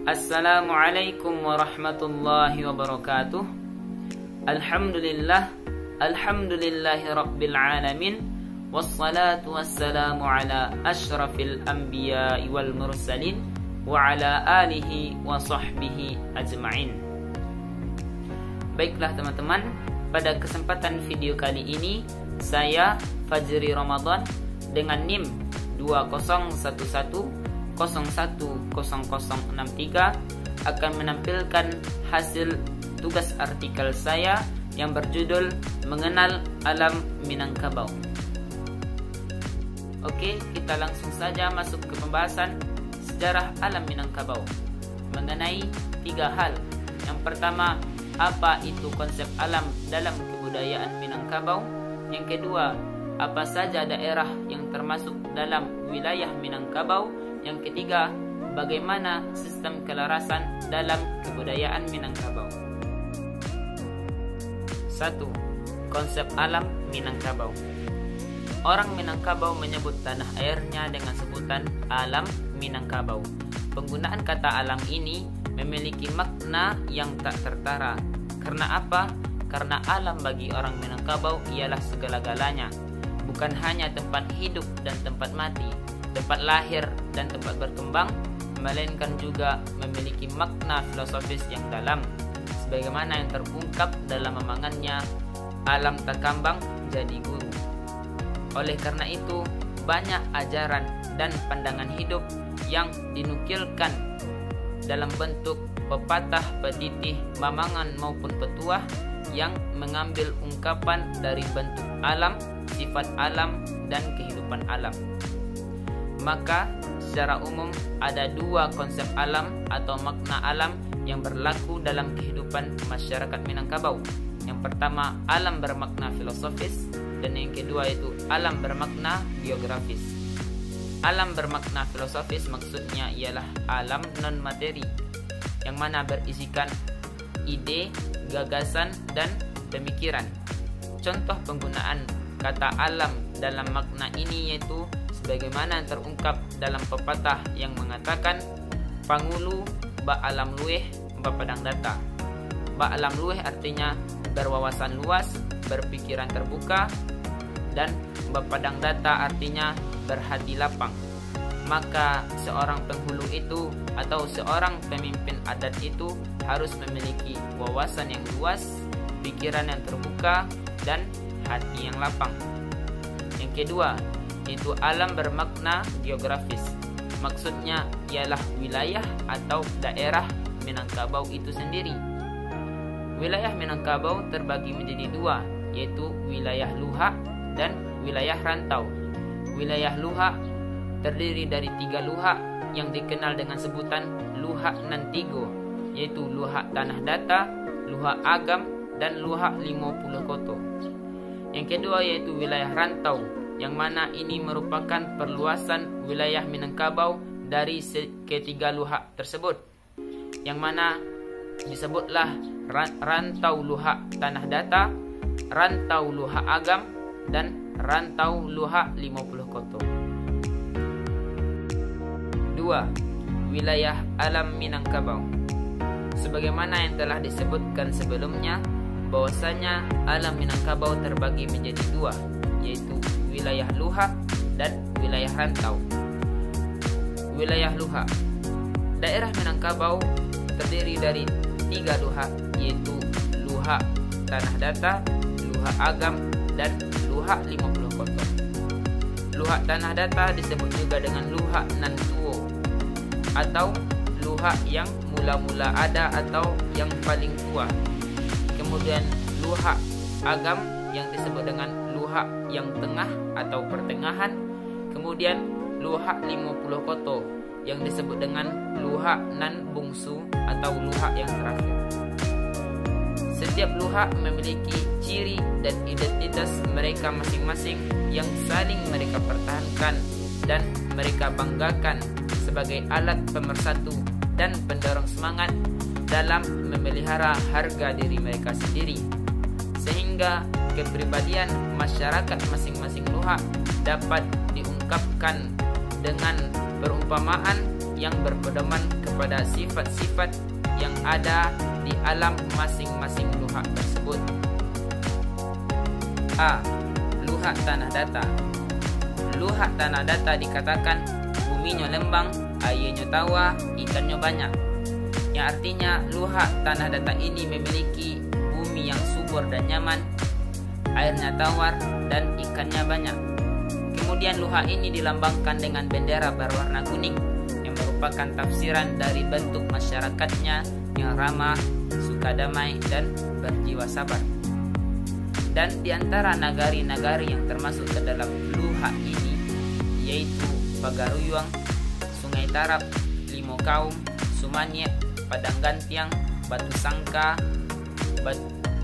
Assalamualaikum warahmatullahi wabarakatuh. Alhamdulillahi rabbil alamin. Wassalatu wassalamu ala ashrafil anbiya'i wal mursalin wa ala alihi wa sahbihi ajma'in. Baiklah teman-teman, pada kesempatan video kali ini saya Fajri Ramadan dengan NIM 2011010063 akan menampilkan hasil tugas artikel saya yang berjudul Mengenal Alam Minangkabau. Oke, kita langsung saja masuk ke pembahasan sejarah alam Minangkabau mengenai 3 hal. Yang pertama, apa itu konsep alam dalam kebudayaan Minangkabau? Yang kedua, apa saja daerah yang termasuk dalam wilayah Minangkabau? Yang ketiga, bagaimana sistem kelarasan dalam kebudayaan Minangkabau? 1. Konsep alam Minangkabau. Orang Minangkabau menyebut tanah airnya dengan sebutan alam Minangkabau. Penggunaan kata alam ini memiliki makna yang tak tertara. Karena apa? Karena alam bagi orang Minangkabau ialah segala-galanya, bukan hanya tempat hidup dan tempat mati, tempat lahir dan tempat berkembang, melainkan juga memiliki makna filosofis yang dalam, sebagaimana yang terungkap dalam memangannya alam takambang jadi guru. Oleh karena itu, banyak ajaran dan pandangan hidup yang dinukilkan dalam bentuk pepatah, peditih, mamangan maupun petuah yang mengambil ungkapan dari bentuk alam, sifat alam, dan kehidupan alam. Maka secara umum ada 2 konsep alam atau makna alam yang berlaku dalam kehidupan masyarakat Minangkabau. Yang pertama, alam bermakna filosofis, dan yang kedua itu alam bermakna geografis. Alam bermakna filosofis maksudnya ialah alam non-materi yang mana berisikan ide, gagasan, dan pemikiran. Contoh penggunaan kata alam dalam makna ini yaitu sebagaimana yang terungkap dalam pepatah yang mengatakan pangulu ba alam lueh ba padang data. Ba alam lueh artinya berwawasan luas, berpikiran terbuka, dan ba padang data artinya berhati lapang. Maka seorang penghulu itu atau seorang pemimpin adat itu harus memiliki wawasan yang luas, pikiran yang terbuka, dan hati yang lapang. Yang kedua, itu alam bermakna geografis. Maksudnya ialah wilayah atau daerah Minangkabau itu sendiri. Wilayah Minangkabau terbagi menjadi 2, yaitu wilayah luhak dan wilayah rantau. Wilayah luhak terdiri dari 3 luhak yang dikenal dengan sebutan luhak Nantigo, yaitu luhak Tanah Data, luhak Agam, dan luhak 50 Koto. Yang kedua yaitu wilayah rantau, yang mana ini merupakan perluasan wilayah Minangkabau dari ketiga luhak tersebut, yang mana disebutlah rantau luhak Tanah Data, rantau luhak Agam, dan rantau luhak 50 Koto. 2. Wilayah alam Minangkabau. Sebagaimana yang telah disebutkan sebelumnya, bahwasanya alam Minangkabau terbagi menjadi 2, yaitu wilayah luhak dan wilayah rantau. Wilayah luhak. Daerah Minangkabau terdiri dari 3 luhak, yaitu luhak Tanah Data, luhak Agam, dan luhak 50 Koto. Luhak Tanah Data disebut juga dengan luhak Nantuo, atau luhak yang mula-mula ada atau yang paling tua. Kemudian luhak Agam yang disebut dengan luhak yang tengah atau pertengahan. Kemudian luhak 50 Koto yang disebut dengan luhak nan bungsu atau luhak yang terakhir. Setiap luhak memiliki ciri dan identitas mereka masing-masing yang saling mereka pertahankan dan mereka banggakan sebagai alat pemersatu dan pendorong semangat dalam memelihara harga diri mereka sendiri, sehingga kepribadian masyarakat masing-masing luhak dapat diungkapkan dengan perumpamaan yang berpedoman kepada sifat-sifat yang ada di alam masing-masing luhak tersebut. A. Luhak tanah datar. Luhak tanah datar dikatakan buminya lembang, airnya tawa, ikannya banyak. Yang artinya luhak tanah datar ini memiliki bumi yang subur dan nyaman, airnya tawar dan ikannya banyak. Kemudian luhak ini dilambangkan dengan bendera berwarna kuning yang merupakan tafsiran dari bentuk masyarakatnya yang ramah, suka damai dan berjiwa sabar. Dan di antara nagari-nagari yang termasuk ke dalam luhak ini yaitu Pagaruyuang, Sungai Tarap, Limo Kaum, Sumanyek, Padang Gantiang, Batu Sangka,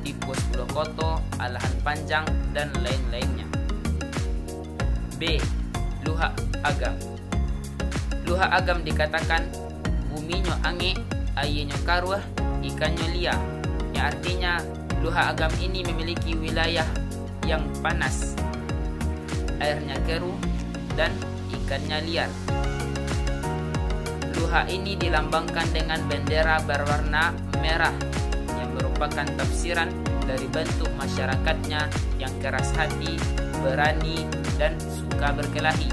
Tipus Pulau Koto, Alahan Panjang, dan lain-lainnya. B. Luhak Agam. Luhak Agam dikatakan buminya ange, airnya karuah, ikannya liar. Yang artinya luhak Agam ini memiliki wilayah yang panas, airnya keruh, dan ikannya liar. Luhak ini dilambangkan dengan bendera berwarna merah yang merupakan tafsiran dari bentuk masyarakatnya yang keras hati, berani, dan suka berkelahi.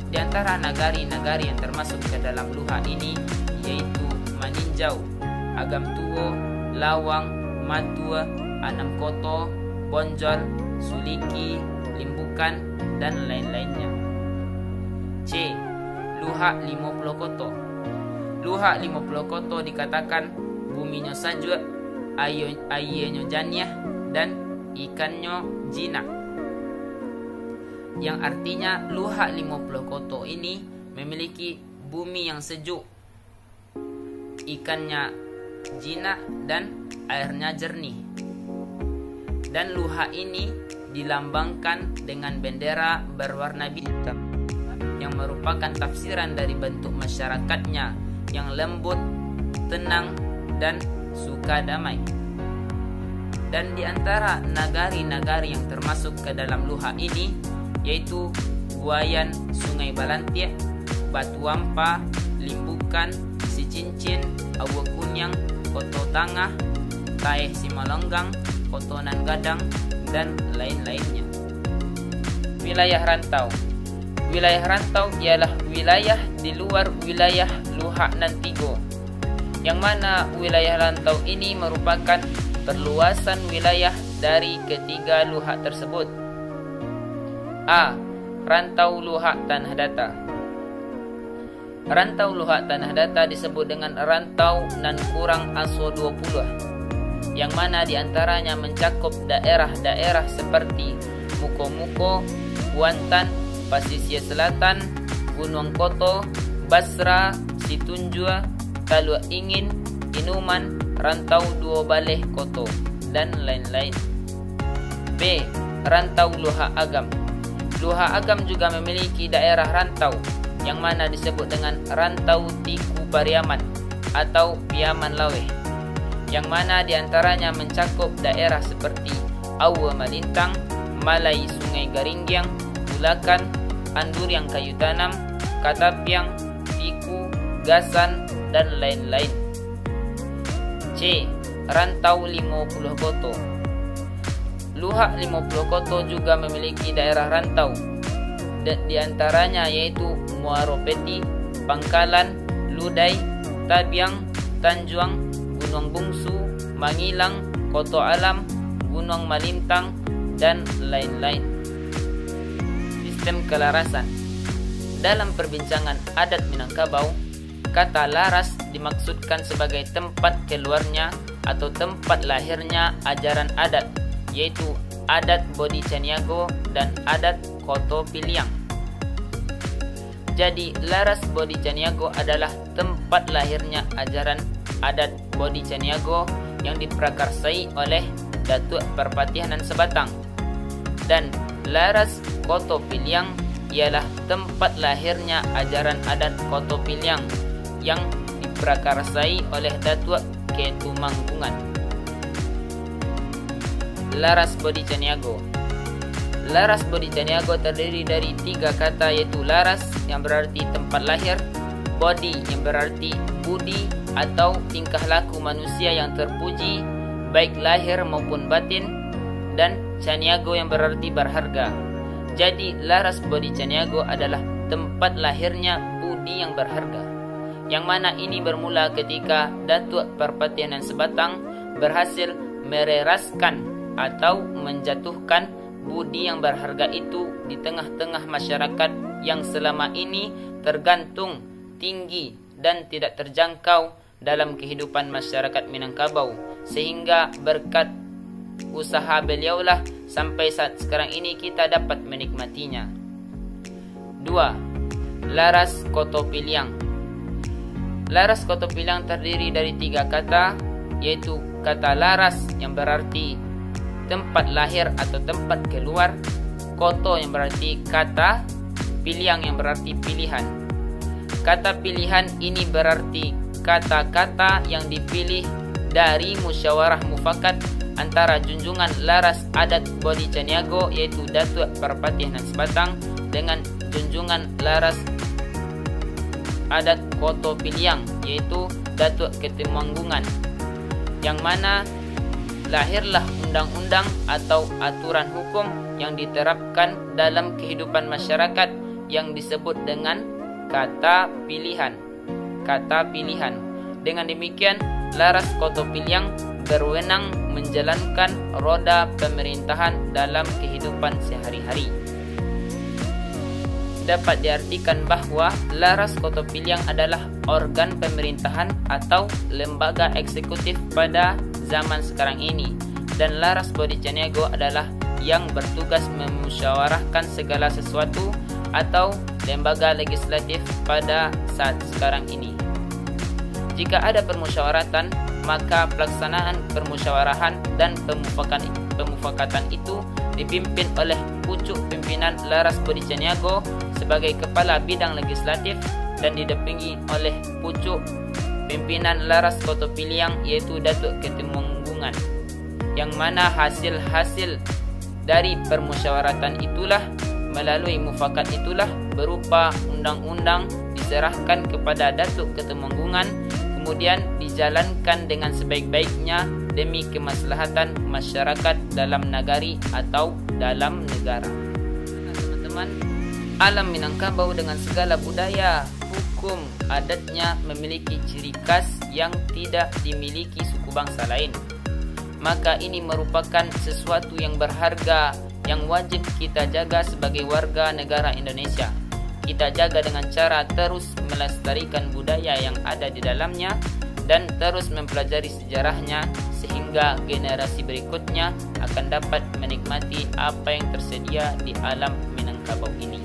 Di antara nagari-nagari yang termasuk ke dalam luhak ini yaitu Maninjau, Agam Tuo, Lawang, Matua, Anam Koto, Bonjol, Suliki, Limbukan, dan lain-lainnya. C. Luhak 50 Koto. Luhak 50 Koto dikatakan buminya sajuk, airnya janiah, dan ikannya jinak. Yang artinya luhak 50 Koto ini memiliki bumi yang sejuk, ikannya jinak, dan airnya jernih. Dan luhak ini dilambangkan dengan bendera berwarna hitam yang merupakan tafsiran dari bentuk masyarakatnya yang lembut, tenang, dan suka damai. Dan di antara nagari-nagari yang termasuk ke dalam luhak ini yaitu Buayan, Sungai Balantiek, Batu Wampa, Limbukan, Sicincin, Awa Kunyang, Koto Tangah, Taeh Simalonggang, Kotonan Gadang, dan lain-lainnya. Wilayah rantau. Wilayah rantau ialah wilayah di luar wilayah luhak nan tigo, yang mana wilayah rantau ini merupakan perluasan wilayah dari ketiga luhak tersebut. A. Rantau luhak tanah datar. Rantau luhak tanah datar disebut dengan rantau nan kurang aso 20, yang mana diantaranya mencakup daerah-daerah seperti Muko-Muko, Kuantan, Pasisir Selatan, Gunung Koto, Basra, Situnjua, Talua Ingin, Inuman, Rantau Dua Baleh Koto, dan lain-lain. B. Rantau Luhak Agam. Luhak Agam juga memiliki daerah rantau yang mana disebut dengan Rantau Tiku Pariaman atau Piaman Laweh, yang mana diantaranya mencakup daerah seperti Awa Malintang, Malai Sungai Garinggiang, Bulakan, Anduriang Kayu Tanam, Katapiang, Tiku, Gasan, dan lain-lain. C. Rantau 50 Koto. Luhak 50 Koto juga memiliki daerah rantau, di antaranya yaitu Muaropeti, Pangkalan, Ludai, Tabiang, Tanjuang, Gunung Bungsu, Mangilang, Koto Alam, Gunung Malintang, dan lain-lain. Sistem kelarasan. Dalam perbincangan adat Minangkabau, kata laras dimaksudkan sebagai tempat keluarnya atau tempat lahirnya ajaran adat, yaitu adat Bodi Caniago dan adat Koto Piliang. Jadi laras Bodi Caniago adalah tempat lahirnya ajaran adat Bodi Caniago yang diprakarsai oleh Datuk Perpatihanan Sebatang. Dan laras Koto Piliang ialah tempat lahirnya ajaran adat Koto Piliang yang diprakarsai oleh Datuk Ketumanggungan. Laras Bodi Caniago. Laras Bodi Caniago terdiri dari 3 kata, yaitu laras yang berarti tempat lahir, bodi yang berarti budi atau tingkah laku manusia yang terpuji baik lahir maupun batin, dan Caniago yang berarti berharga. Jadi laras Bodi Caniago adalah tempat lahirnya budi yang berharga, yang mana ini bermula ketika Datuk Perpatianan Sebatang berhasil mereraskan atau menjatuhkan budi yang berharga itu di tengah-tengah masyarakat yang selama ini tergantung, tinggi, dan tidak terjangkau dalam kehidupan masyarakat Minangkabau, sehingga berkat usaha beliaulah sampai saat sekarang ini kita dapat menikmatinya. 2. Laras Koto Piliang. Laras Koto Piliang terdiri dari 3 kata, yaitu kata laras yang berarti tempat lahir atau tempat keluar, koto yang berarti kata, piliang yang berarti pilihan. Kata pilihan ini berarti kata-kata yang dipilih dari musyawarah mufakat antara junjungan laras adat Bodi Caniago yaitu Datuk Perpatianan Sebatang dengan junjungan laras adat Koto Piliang yaitu Datuk Ketemanggungan, yang mana lahirlah undang-undang atau aturan hukum yang diterapkan dalam kehidupan masyarakat yang disebut dengan kata pilihan. Kata pilihan. Dengan demikian, laras Koto Piliang berwenang menjalankan roda pemerintahan dalam kehidupan sehari-hari. Dapat diartikan bahwa laras Koto Piliang adalah organ pemerintahan atau lembaga eksekutif pada zaman sekarang ini, dan laras Bodi Caniago adalah yang bertugas memusyawarahkan segala sesuatu atau lembaga legislatif pada saat sekarang ini. Jika ada permusyawaratan, maka pelaksanaan permusyawarahan dan pemufakatan itu dipimpin oleh pucuk pimpinan laras Bodi Caniago sebagai kepala bidang legislatif dan didampingi oleh pucuk pimpinan laras Koto Piliang yaitu Datuk Ketemanggungan, yang mana hasil-hasil dari permusyawaratan itulah melalui mufakat itulah berupa undang-undang diserahkan kepada Datuk Ketemanggungan, kemudian dijalankan dengan sebaik-baiknya demi kemaslahatan masyarakat dalam nagari atau dalam negara. Nah, teman-teman, alam Minangkabau dengan segala budaya, hukum, adatnya memiliki ciri khas yang tidak dimiliki suku bangsa lain. Maka ini merupakan sesuatu yang berharga yang wajib kita jaga sebagai warga negara Indonesia. Kita jaga dengan cara terus melestarikan budaya yang ada di dalamnya dan terus mempelajari sejarahnya sehingga generasi berikutnya akan dapat menikmati apa yang tersedia di alam Minangkabau ini.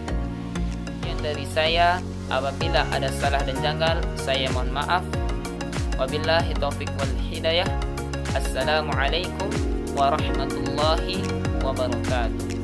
Yang dari saya, apabila ada salah dan janggal, saya mohon maaf. Wabillahi taufiq wal hidayah. Assalamualaikum warahmatullahi wabarakatuh.